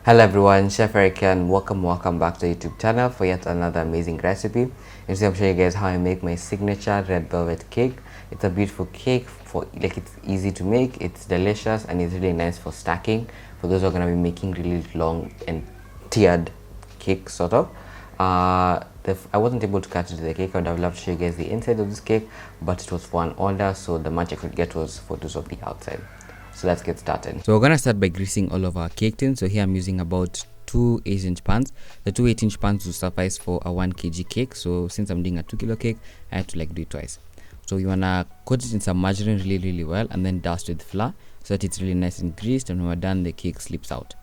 Hello everyone, Chef Eric and welcome back to the YouTube channel for yet another amazing recipe. And today I'm showing you guys how I make my signature red velvet cake. It's a beautiful cake it's easy to make, it's delicious, and it's really nice for stacking for those who are going to be making really long and tiered cake sort of. I wasn't able to cut into the cake. I would have loved to show you guys the inside of this cake, but it was for an order, so the much I could get was photos of the outside. So let's get started. So we're gonna start by greasing all of our cake tins. So here I'm using about 2 8-inch pans. The 2 8-inch pans will suffice for a 1 kg cake. So since I'm doing a 2 kilo cake, I had to do it twice. So you wanna coat it in some margarine really well, and then dust with flour so that it's really nice and greased, and when we're done the cake slips out.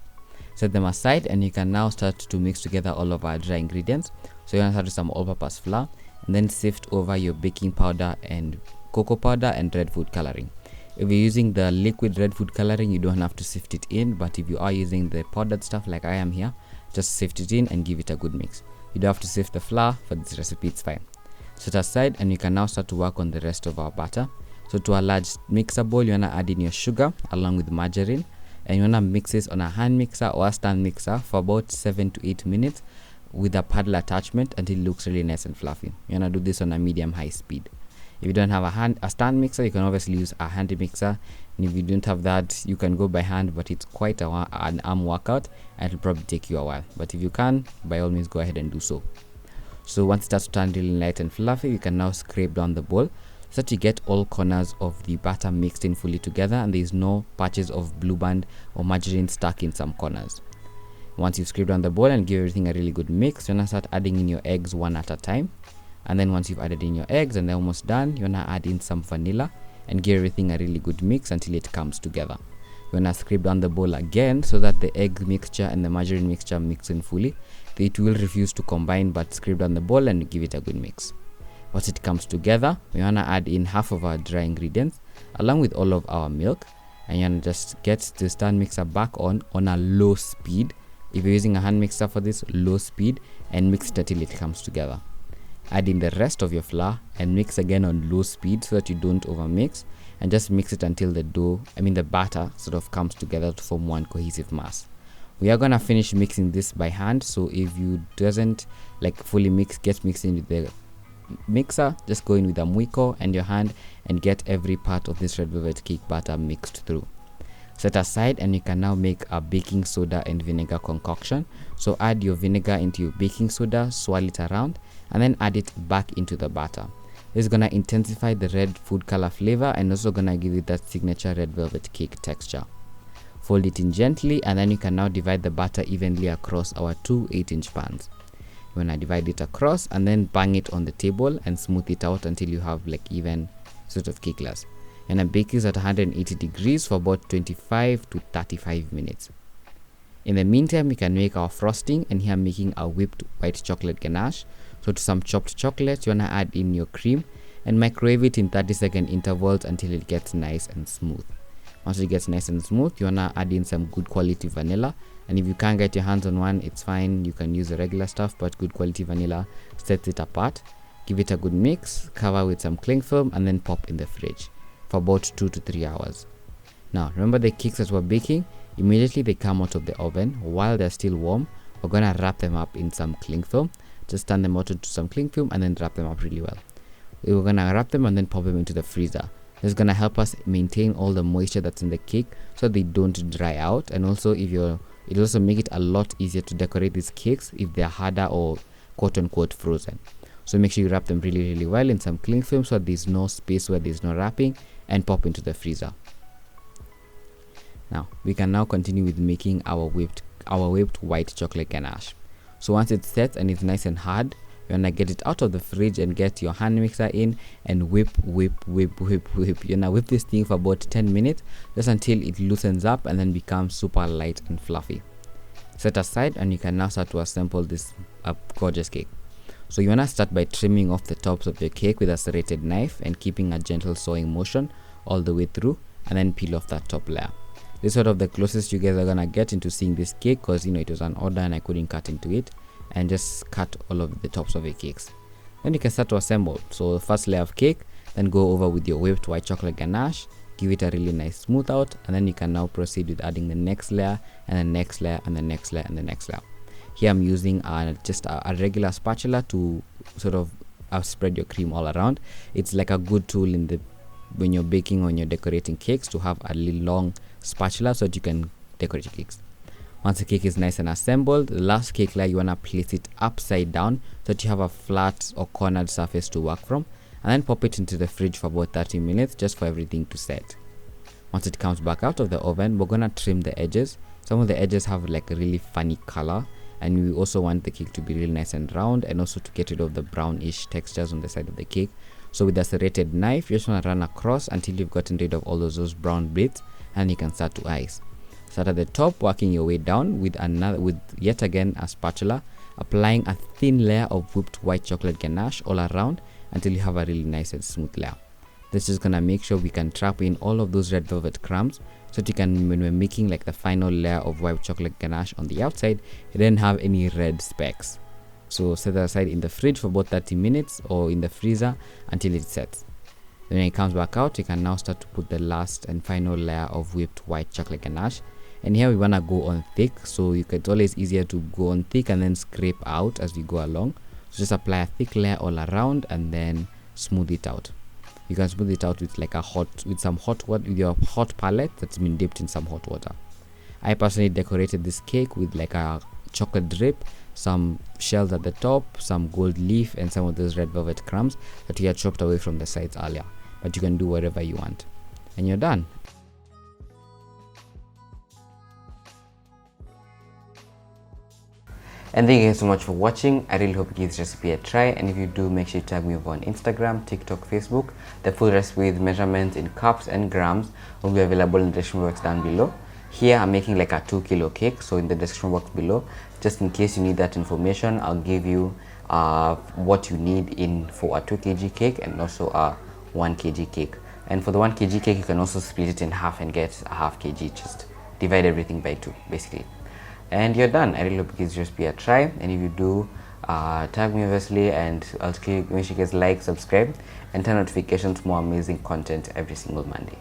Set them aside, and you can now start to mix together all of our dry ingredients. So you want to start with some all-purpose flour, and then sift over your baking powder and cocoa powder and red food coloring. If you're using the liquid red food coloring, you don't have to sift it in, but if you are using the powdered stuff like I am here, just sift it in and give it a good mix. You don't have to sift the flour for this recipe, it's fine. Set aside, and you can now start to work on the rest of our batter. So to a large mixer bowl, you want to add in your sugar along with margarine, and you want to mix this on a hand mixer or a stand mixer for about 7 to 8 minutes with a paddle attachment until it looks really nice and fluffy. You want to do this on a medium-high speed. If you don't have a stand mixer, you can obviously use a hand mixer, and if you don't have that, you can go by hand, but it's quite an arm workout and it'll probably take you a while. But if you can, by all means go ahead and do so. So once it starts to turn really light and fluffy, you can now scrape down the bowl so that you get all corners of the batter mixed in fully together, and there's no patches of blue band or margarine stuck in some corners. Once you've scraped down the bowl and give everything a really good mix, you're gonna start adding in your eggs one at a time. And then once you've added in your eggs and they're almost done, you wanna add in some vanilla and give everything a really good mix until it comes together. You wanna scrape down the bowl again so that the egg mixture and the margarine mixture mix in fully. It will refuse to combine, but scrape down the bowl and give it a good mix. Once it comes together, we wanna add in half of our dry ingredients along with all of our milk, and you wanna just get the stand mixer back on a low speed. If you're using a hand mixer for this, low speed, and mix it until it comes together. Add in the rest of your flour and mix again on low speed so that you don't overmix, and just mix it until the batter sort of comes together to form one cohesive mass. We are gonna finish mixing this by hand, so if you doesn't fully get mixed in with the mixer, just go in with a mwiko and your hand and get every part of this red velvet cake batter mixed through. Set aside, and you can now make a baking soda and vinegar concoction. So add your vinegar into your baking soda, swirl it around, and then add it back into the batter. This is gonna intensify the red food color flavor and also gonna give it that signature red velvet cake texture. Fold it in gently, and then you can now divide the batter evenly across our 2 8-inch pans. You wanna divide it across and then bang it on the table and smooth it out until you have even sort of cake layers. And I bake this at 180 degrees for about 25 to 35 minutes. In the meantime, we can make our frosting, and here I'm making a whipped white chocolate ganache. So to some chopped chocolate, you wanna add in your cream and microwave it in 30-second intervals until it gets nice and smooth. Once it gets nice and smooth, you wanna add in some good quality vanilla, and if you can't get your hands on one, it's fine, you can use the regular stuff, but good quality vanilla sets it apart. Give it a good mix, cover with some cling film, and then pop in the fridge for about 2 to 3 hours. Now remember, the cakes that we're baking, immediately they come out of the oven, while they're still warm, we're gonna wrap them up in some cling film. Just turn them out into some cling film and then wrap them up really well. We're gonna wrap them and then pop them into the freezer. This is gonna help us maintain all the moisture that's in the cake so they don't dry out, and also it'll also make it a lot easier to decorate these cakes if they're harder or quote unquote frozen. So make sure you wrap them really well in some cling film so there's no space where there's no wrapping, and pop into the freezer. Now we can now continue with making our whipped white chocolate ganache. So once it's set and it's nice and hard, you're gonna get it out of the fridge and get your hand mixer in and whip. You're gonna whip this thing for about 10 minutes just until it loosens up and then becomes super light and fluffy. Set aside, and you can now start to assemble this gorgeous cake. So you wanna start by trimming off the tops of your cake with a serrated knife and keeping a gentle sawing motion all the way through, and then peel off that top layer. This is sort of the closest you guys are gonna get into seeing this cake, because it was an order and I couldn't cut into it, and just cut all of the tops of your cakes. Then you can start to assemble. So the first layer of cake, then go over with your whipped white chocolate ganache, give it a really nice smooth out, and then you can now proceed with adding the next layer and the next layer and the next layer and the next layer. Here I'm using just a regular spatula to sort of spread your cream all around. It's like a good tool when you're baking or when you're decorating cakes, to have a little long spatula so that you can decorate your cakes. Once the cake is nice and assembled, the last cake layer, you want to place it upside down so that you have a flat or cornered surface to work from, and then pop it into the fridge for about 30 minutes just for everything to set. Once it comes back out of the oven, we're gonna trim the edges. Some of the edges have like a really funny color, and we also want the cake to be really nice and round, and also to get rid of the brownish textures on the side of the cake. So with a serrated knife, you just want to run across until you've gotten rid of all those brown bits, and you can start to ice. Start at the top, working your way down with yet again a spatula, applying a thin layer of whipped white chocolate ganache all around until you have a really nice and smooth layer. This is gonna make sure we can trap in all of those red velvet crumbs, so that you can, when we're making like the final layer of white chocolate ganache on the outside, you didn't have any red specks. So set that aside in the fridge for about 30 minutes or in the freezer until it sets. Then when it comes back out, you can now start to put the last and final layer of whipped white chocolate ganache. And here we want to go on thick, so it's always easier to go on thick and then scrape out as we go along. So just apply a thick layer all around and then smooth it out. You can smooth it out with like some hot water, with your hot palette that's been dipped in some hot water. I personally decorated this cake with like a chocolate drip, some shells at the top, some gold leaf, and some of those red velvet crumbs that we had chopped away from the sides earlier. But you can do whatever you want, and you're done. And thank you guys so much for watching. I really hope you give this recipe a try, and if you do, make sure you tag me over on Instagram, TikTok, Facebook. The full recipe with measurements in cups and grams will be available in the description box down below. Here I'm making like a 2 kilo cake, so in the description box below, just in case you need that information, I'll give you what you need for a 2 kg cake and also a 1 kg cake. And for the 1 kg cake, you can also split it in half and get a half kg. Just divide everything by 2 basically. And you're done. I really hope you give this recipe a try, and if you do, tag me obviously, and I'll make sure you guys like, subscribe, and turn notifications for more amazing content every single Monday.